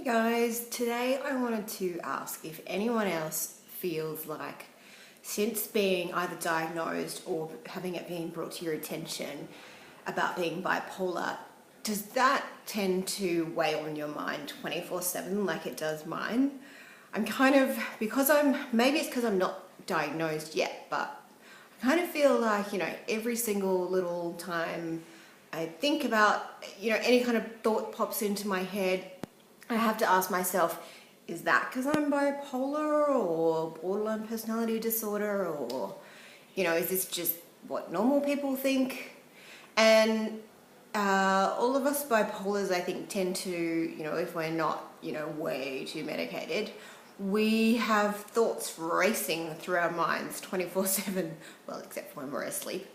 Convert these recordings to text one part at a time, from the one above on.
Hey guys, today I wanted to ask if anyone else feels like since being either diagnosed or having it being brought to your attention about being bipolar, does that tend to weigh on your mind 24/7 like it does mine? Maybe it's because I'm not diagnosed yet, but I kind of feel like, every single little time I think about, any kind of thought pops into my head, I have to ask myself, is that because I'm bipolar or borderline personality disorder, or, is this just what normal people think? And all of us bipolars, I think, tend to, if we're not, way too medicated, we have thoughts racing through our minds 24/7, well, except for when we're asleep.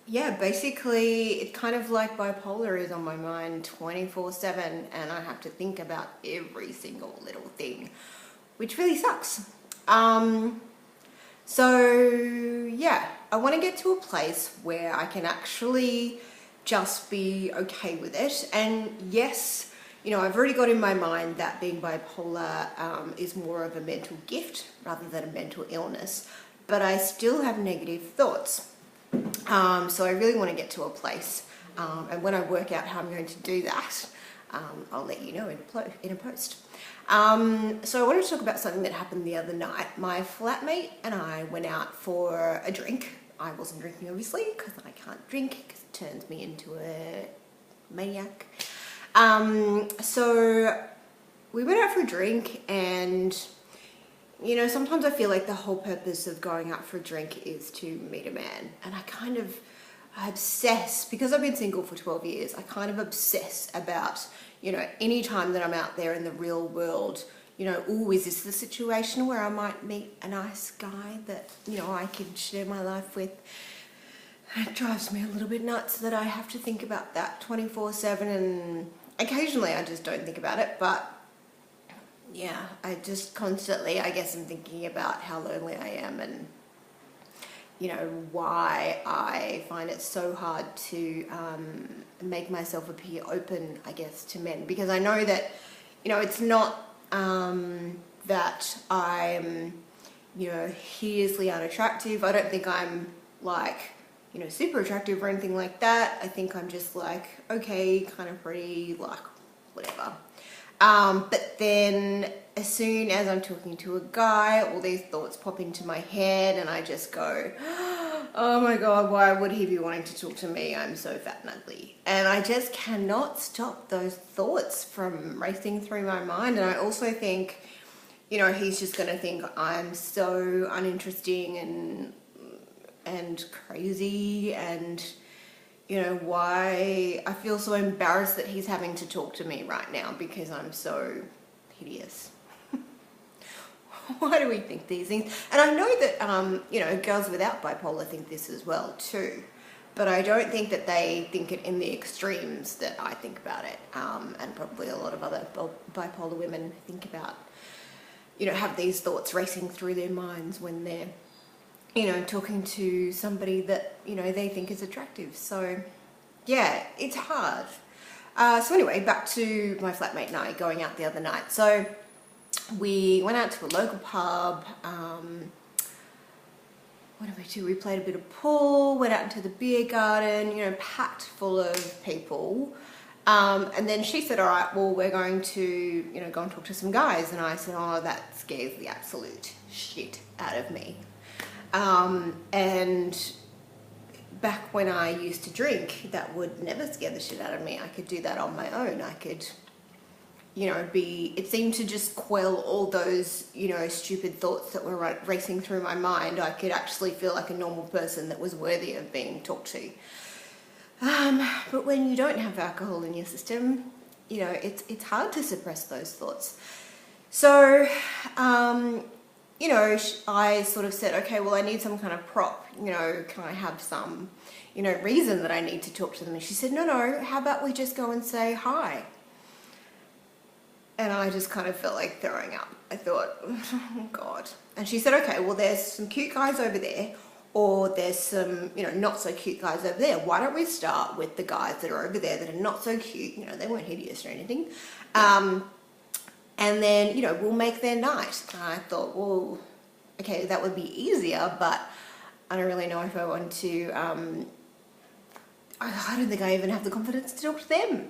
Yeah, basically, it's kind of like bipolar is on my mind 24/7, and I have to think about every single little thing, which really sucks. Yeah, I want to get to a place where I can actually just be okay with it. And yes, I've already got in my mind that being bipolar is more of a mental gift rather than a mental illness, but I still have negative thoughts. So I really want to get to a place, and when I work out how I'm going to do that, I'll let you know in a post. So I wanted to talk about something that happened the other night. My flatmate and I went out for a drink. I wasn't drinking, obviously, because I can't drink because it turns me into a maniac. So we went out for a drink, and sometimes I feel like the whole purpose of going out for a drink is to meet a man. And I obsess, because I've been single for 12 years, I kind of obsess about, any time that I'm out there in the real world, is this the situation where I might meet a nice guy that, I can share my life with? It drives me a little bit nuts that I have to think about that 24/7, and occasionally I just don't think about it, but yeah, I just constantly, I guess, I'm thinking about how lonely I am, and why I find it so hard to make myself appear open, I guess, to men, because I know that it's not that I'm hideously unattractive. I don't think I'm like super attractive or anything like that. I think I'm just like okay, kind of pretty, like whatever. But then as soon as I'm talking to a guy, all these thoughts pop into my head, and I just go, oh my God, why would he be wanting to talk to me? I'm so fat and ugly. And I just cannot stop those thoughts from racing through my mind. And I also think, he's just going to think I'm so uninteresting and crazy, and why I feel so embarrassed that he's having to talk to me right now because I'm so hideous. Why do we think these things? And I know that, girls without bipolar think this as well too, but I don't think that they think it in the extremes that I think about it, and probably a lot of other bipolar women think about, have these thoughts racing through their minds when they're talking to somebody that, they think is attractive. So, yeah, it's hard. So anyway, back to my flatmate and I going out the other night. So we went out to a local pub. What did we do? We played a bit of pool, went out into the beer garden, packed full of people. And then she said, all right, well, we're going to, go and talk to some guys. And I said, oh, that scares the absolute shit out of me. And back when I used to drink, that would never scare the shit out of me. I could do that on my own. I could, it seemed to just quell all those, stupid thoughts that were racing through my mind. I could actually feel like a normal person that was worthy of being talked to. But when you don't have alcohol in your system, it's hard to suppress those thoughts. So, I sort of said, okay, well, I need some kind of prop, can I have some, reason that I need to talk to them? And she said, no, how about we just go and say hi? And I just kind of felt like throwing up. I thought, oh God. And she said, okay, well, there's some cute guys over there, or there's some, you know, not so cute guys over there. Why don't we start with the guys that are over there that are not so cute? You know, they weren't hideous or anything. And then, you know, we'll make their night. And I thought, well, okay, that would be easier, but I don't really know if I want to, I don't think I even have the confidence to talk to them.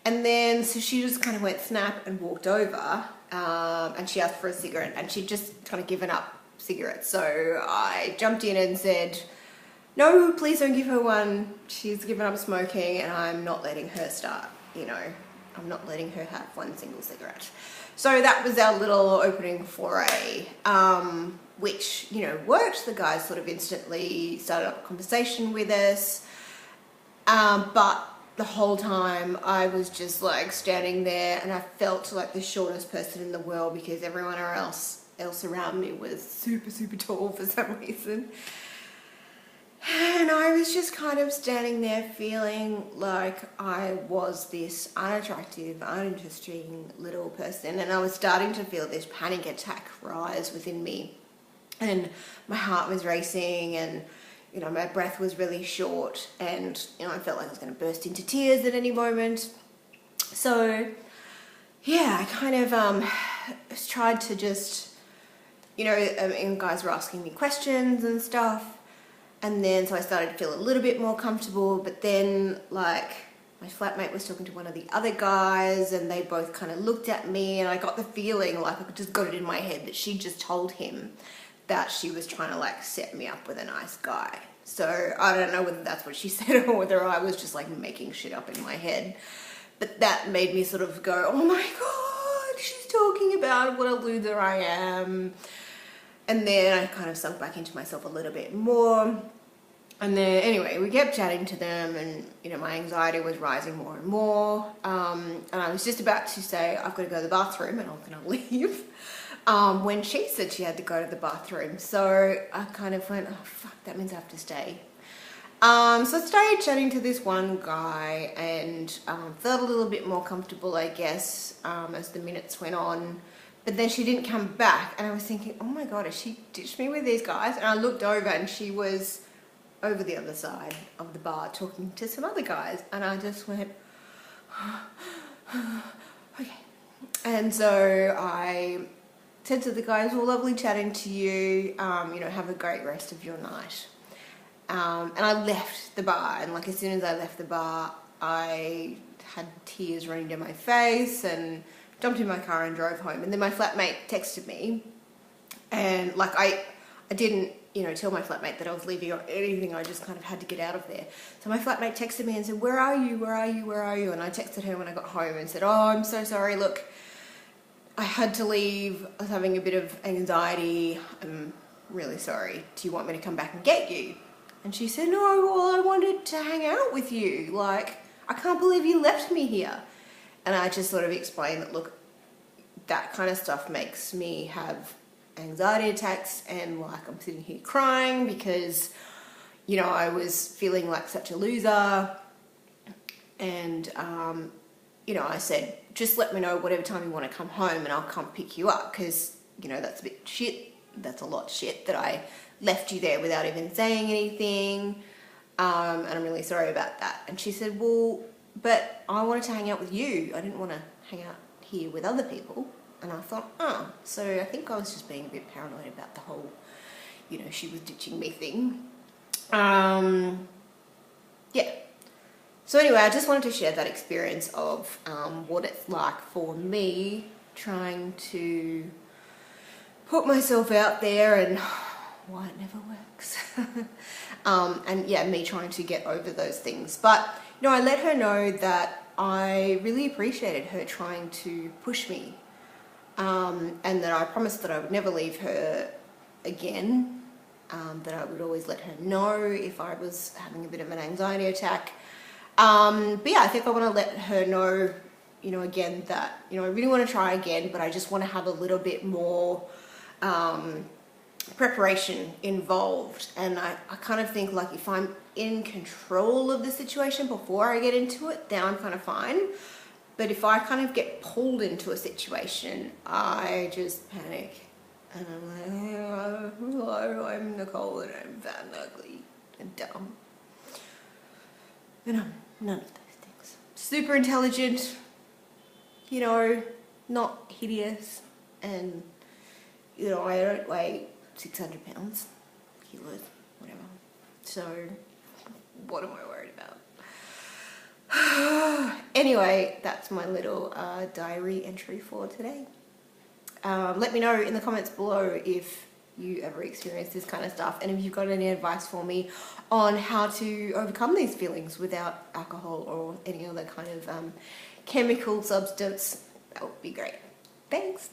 And then, so she just kind of went snap and walked over, and she asked for a cigarette, and she'd just kind of given up cigarettes. So I jumped in and said, no, please don't give her one. She's given up smoking, and I'm not letting her start, you know, I'm not letting her have one single cigarette. So that was our little opening foray, which, you know, worked. The guys sort of instantly started up a conversation with us. But the whole time I was just like standing there, and I felt like the shortest person in the world because everyone else around me was super, super tall for some reason. And I was just kind of standing there feeling like I was this unattractive, uninteresting little person. And I was starting to feel this panic attack rise within me. And my heart was racing, and, you know, my breath was really short, and, you know, I felt like I was going to burst into tears at any moment. So, yeah, I kind of tried to just, you know, and guys were asking me questions and stuff. And then, so I started to feel a little bit more comfortable, but then, like, my flatmate was talking to one of the other guys, and they both kind of looked at me, and I got the feeling, like, I just got it in my head that she just told him that she was trying to, like, set me up with a nice guy. So I don't know whether that's what she said or whether I was just, like, making shit up in my head. But that made me sort of go, oh my God, she's talking about what a loser I am. And then I kind of sunk back into myself a little bit more. And then, anyway, we kept chatting to them, and, you know, my anxiety was rising more and more. And I was just about to say, I've got to go to the bathroom, and I'm going to leave, when she said she had to go to the bathroom. So I kind of went, oh, fuck, that means I have to stay. So I started chatting to this one guy, and felt a little bit more comfortable, I guess, as the minutes went on. But then she didn't come back, and I was thinking, oh my God, has she ditched me with these guys? And I looked over, and she was over the other side of the bar talking to some other guys, and I just went, okay. And so I said to the guys, well, lovely chatting to you, you know, have a great rest of your night. And I left the bar, and, like, as soon as I left the bar, I had tears running down my face and jumped in my car and drove home. And then my flatmate texted me, and, like, I didn't, you know, tell my flatmate that I was leaving or anything. I just kind of had to get out of there. So my flatmate texted me and said, where are you? Where are you? Where are you? And I texted her when I got home and said, oh, I'm so sorry. Look, I had to leave. I was having a bit of anxiety. I'm really sorry. Do you want me to come back and get you? And she said, no, well, I wanted to hang out with you. Like, I can't believe you left me here. And I just sort of explained that, look, that kind of stuff makes me have anxiety attacks, and, like, I'm sitting here crying because, you know, I was feeling like such a loser. And, you know, I said, just let me know whatever time you want to come home, and I'll come pick you up, because, you know, that's a bit shit. That's a lot of shit that I left you there without even saying anything. And I'm really sorry about that. And she said, well, but I wanted to hang out with you. I didn't want to hang out here with other people. And I thought, oh, so I think I was just being a bit paranoid about the whole, you know, she was ditching me thing. Yeah. So anyway, I just wanted to share that experience of what it's like for me trying to put myself out there, and why it never works. And yeah, me trying to get over those things. But, you know, I let her know that I really appreciated her trying to push me. And that I promised that I would never leave her again, that I would always let her know if I was having a bit of an anxiety attack. But yeah, I think I want to let her know, you know, again that, you know, I really want to try again, but I just want to have a little bit more preparation involved. And I kind of think, like, if I'm in control of the situation before I get into it, then I'm kind of fine. But if I kind of get pulled into a situation, I just panic And I'm like, hello, I'm Nicole and I'm fat and ugly and dumb. And I'm none of those things. Super intelligent, you know, not hideous, and, you know, I don't weigh 600 pounds, kilos, whatever. So, what am I worried about? Anyway, that's my little diary entry for today. Let me know in the comments below if you ever experience this kind of stuff, and if you've got any advice for me on how to overcome these feelings without alcohol or any other kind of chemical substance. That would be great. Thanks.